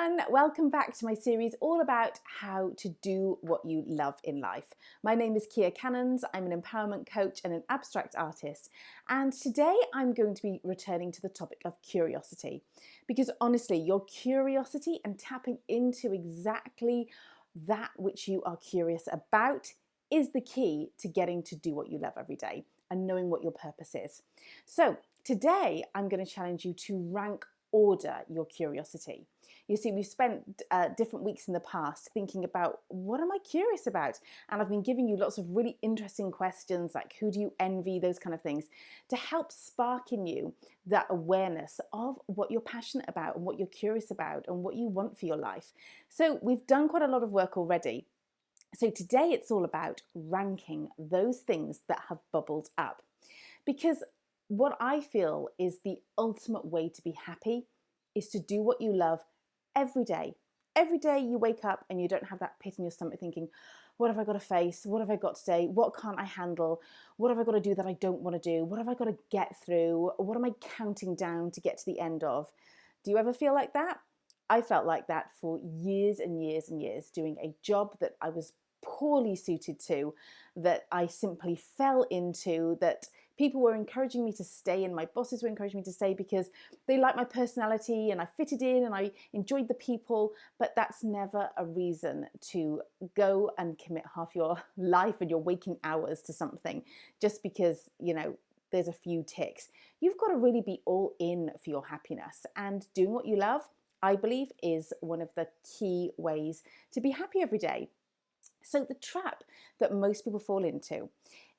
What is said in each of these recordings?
everyone, welcome back to my series all about how to do what you love in life. My name is Kia Cannons, I'm an empowerment coach and an abstract artist, and today I'm going to be returning to the topic of curiosity, because honestly, your curiosity and tapping into exactly that which you are curious about is the key to getting to do what you love every day and knowing what your purpose is. So today I'm going to challenge you to rank order your curiosity. You see, we've spent different weeks in the past thinking about what am I curious about? And I've been giving you lots of really interesting questions like who do you envy, those kind of things, to help spark in you that awareness of what you're passionate about and what you're curious about and what you want for your life. So we've done quite a lot of work already. So today it's all about ranking those things that have bubbled up. Because what I feel is the ultimate way to be happy is to do what you love every day. Every day you wake up and you don't have that pit in your stomach thinking, what have I got to face? What have I got today? What can't I handle? What have I got to do that I don't want to do? What have I got to get through? What am I counting down to get to the end of? Do you ever feel like that? I felt like that for years and years and years, doing a job that I was poorly suited to, that I simply fell into, that people were encouraging me to stay and my bosses were encouraging me to stay because they liked my personality and I fitted in and I enjoyed the people, but that's never a reason to go and commit half your life and your waking hours to something just because, there's a few ticks. You've got to really be all in for your happiness, and doing what you love, I believe, is one of the key ways to be happy every day. So the trap that most people fall into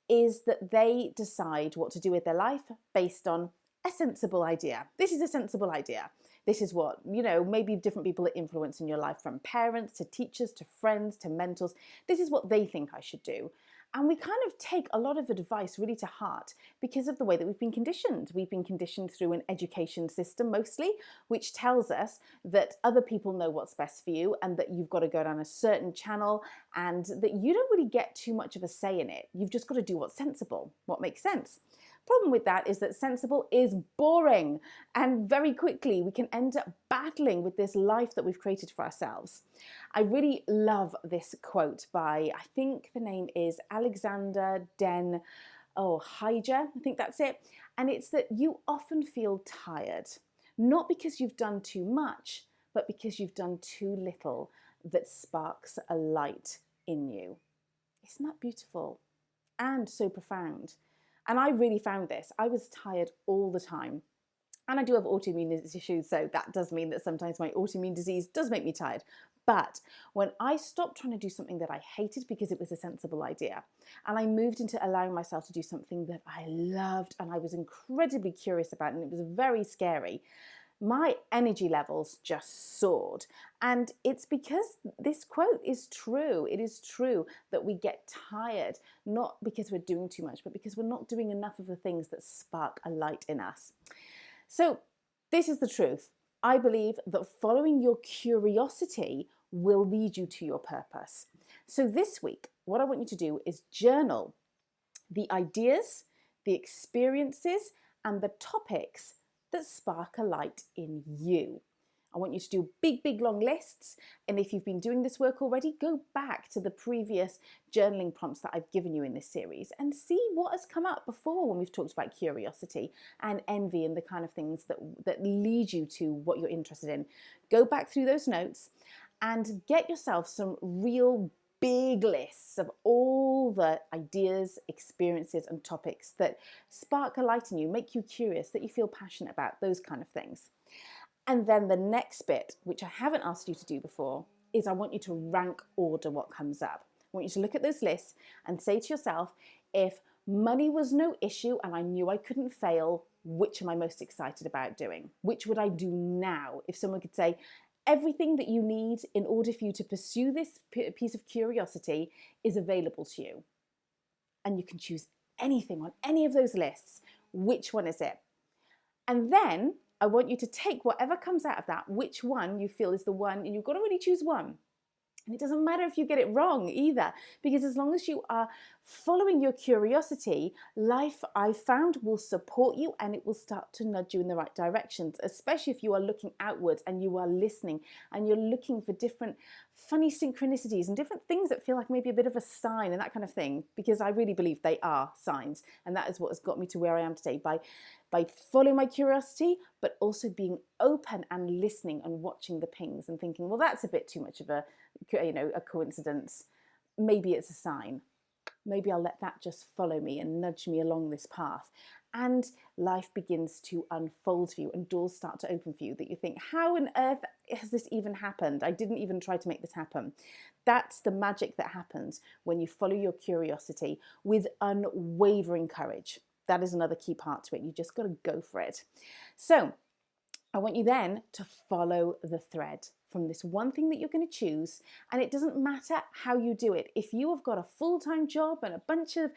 is that they decide what to do with their life based on a sensible idea. This is a sensible idea. This is what, maybe different people are influencing your life, from parents to teachers to friends to mentors. This is what they think I should do. And we kind of take a lot of advice really to heart because of the way that we've been conditioned. We've been conditioned through an education system mostly, which tells us that other people know what's best for you and that you've got to go down a certain channel and that you don't really get too much of a say in it. You've just got to do what's sensible, what makes sense. Problem with that is that sensible is boring, and very quickly we can end up battling with this life that we've created for ourselves. I really love this quote by, I think the name is Alexander Den Hyger, I think that's it. And it's that you often feel tired, not because you've done too much, but because you've done too little that sparks a light in you. Isn't that beautiful and so profound? And I really found this. I was tired all the time. And I do have autoimmune issues, so that does mean that sometimes my autoimmune disease does make me tired. But when I stopped trying to do something that I hated because it was a sensible idea, and I moved into allowing myself to do something that I loved and I was incredibly curious about, and it was very scary, my energy levels just soared. And it's because this quote is true. It is true that we get tired, not because we're doing too much, but because we're not doing enough of the things that spark a light in us. So this is the truth. I believe that following your curiosity will lead you to your purpose. So this week, what I want you to do is journal the ideas, the experiences, and the topics that spark a light in you. I want you to do big, long lists. And if you've been doing this work already, go back to the previous journaling prompts that I've given you in this series and see what has come up before when we've talked about curiosity and envy and the kind of things that lead you to what you're interested in. Go back through those notes and get yourself some real big lists of all the ideas, experiences, and topics that spark a light in you, make you curious, that you feel passionate about, those kind of things. And then the next bit, which I haven't asked you to do before, is I want you to rank order what comes up. I want you to look at those lists and say to yourself, if money was no issue and I knew I couldn't fail, which am I most excited about doing? Which would I do now? If someone could say, everything that you need in order for you to pursue this piece of curiosity is available to you. And you can choose anything on any of those lists. Which one is it? And then I want you to take whatever comes out of that, which one you feel is the one, and you've got to really choose one. And it doesn't matter if you get it wrong either, because as long as you are following your curiosity, life, I found, will support you and it will start to nudge you in the right directions, especially if you are looking outwards and you are listening and you're looking for different funny synchronicities and different things that feel like maybe a bit of a sign and that kind of thing, because I really believe they are signs. And that is what has got me to where I am today, by following my curiosity, but also being open and listening and watching the pings and thinking, well, that's a bit too much of a coincidence. Maybe it's a sign. Maybe I'll let that just follow me and nudge me along this path. And life begins to unfold for you and doors start to open for you that you think, how on earth has this even happened? I didn't even try to make this happen. That's the magic that happens when you follow your curiosity with unwavering courage. That is another key part to it. You just got to go for it. So I want you then to follow the thread from this one thing that you're going to choose, and it doesn't matter how you do it. If you have got a full-time job and a bunch of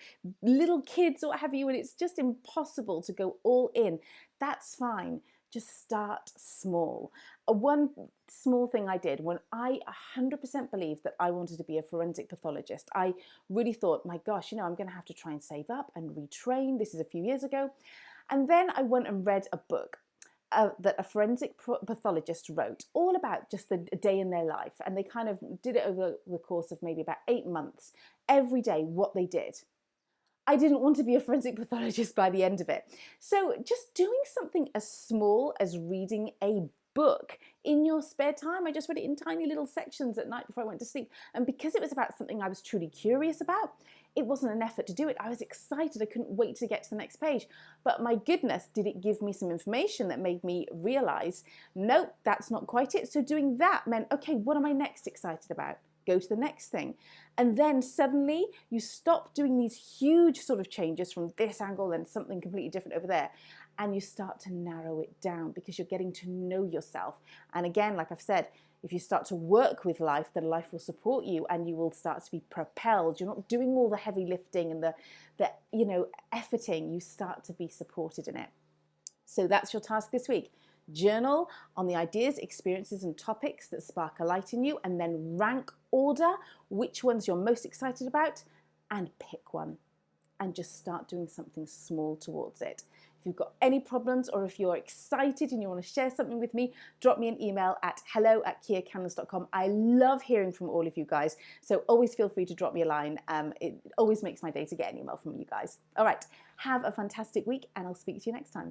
little kids or what have you, and it's just impossible to go all in, that's fine. Just start small. One small thing I did when I 100% believed that I wanted to be a forensic pathologist, I really thought, my gosh, I'm going to have to try and save up and retrain. This is a few years ago. And then I went and read a book that a forensic pathologist wrote, all about just a day in their life. And they kind of did it over the course of maybe about 8 months, every day what they did. I didn't want to be a forensic pathologist by the end of it. So just doing something as small as reading a book in your spare time. I just read it in tiny little sections at night before I went to sleep. And because it was about something I was truly curious about, it wasn't an effort to do it. I was excited. I couldn't wait to get to the next page. But my goodness, did it give me some information that made me realize, nope, that's not quite it. So doing that meant, okay, what am I next excited about? Go to the next thing. And then suddenly you stop doing these huge sort of changes from this angle and something completely different over there. And you start to narrow it down because you're getting to know yourself. And again, like I've said, if you start to work with life, then life will support you and you will start to be propelled. You're not doing all the heavy lifting and the efforting. You start to be supported in it. So that's your task this week. Journal on the ideas, experiences, and topics that spark a light in you, and then rank order which ones you're most excited about and pick one and just start doing something small towards it. If you've got any problems or if you're excited and you want to share something with me, drop me an email at hello@kiacannons.com. I love hearing from all of you guys, so always feel free to drop me a line. It always makes my day to get an email from you guys. All right, have a fantastic week and I'll speak to you next time.